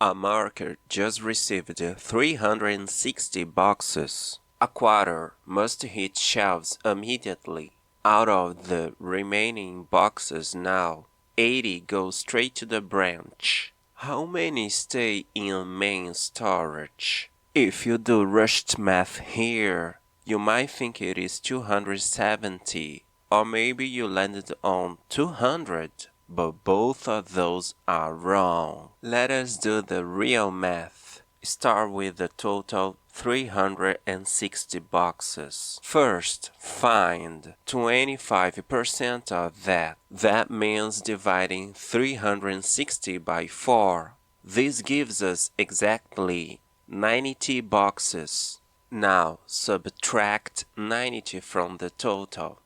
A marker just received 360 boxes. A quarter must hit shelves immediately. Out of the remaining boxes now, 80 go straight to the branch. How many stay in main storage? If you do rushed math here, you might think it is 270, or maybe you landed on 200, but both of those are wrong. Let us do the real math. Start with the total 360 boxes. First, find 25% of that. That means dividing 360 by 4. This gives us exactly 90 boxes. Now subtract 90 from the total.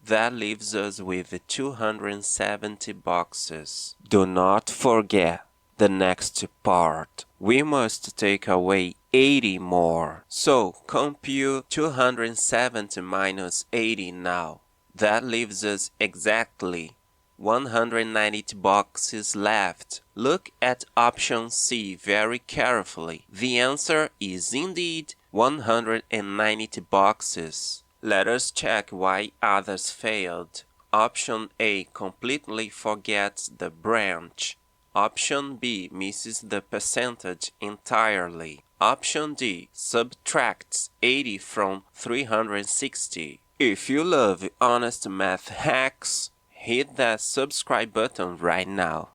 That leaves us with 270 boxes. Do not forget the next part. We must take away 80 more. So compute 270 minus 80 now. That leaves us exactly 190 boxes left. Look at option C very carefully. The answer is indeed 190 boxes. Let us check why others failed. Option A completely forgets the branch. Option B misses the percentage entirely. Option D subtracts 80 from 360. If you love honest math hacks, hit that subscribe button right now.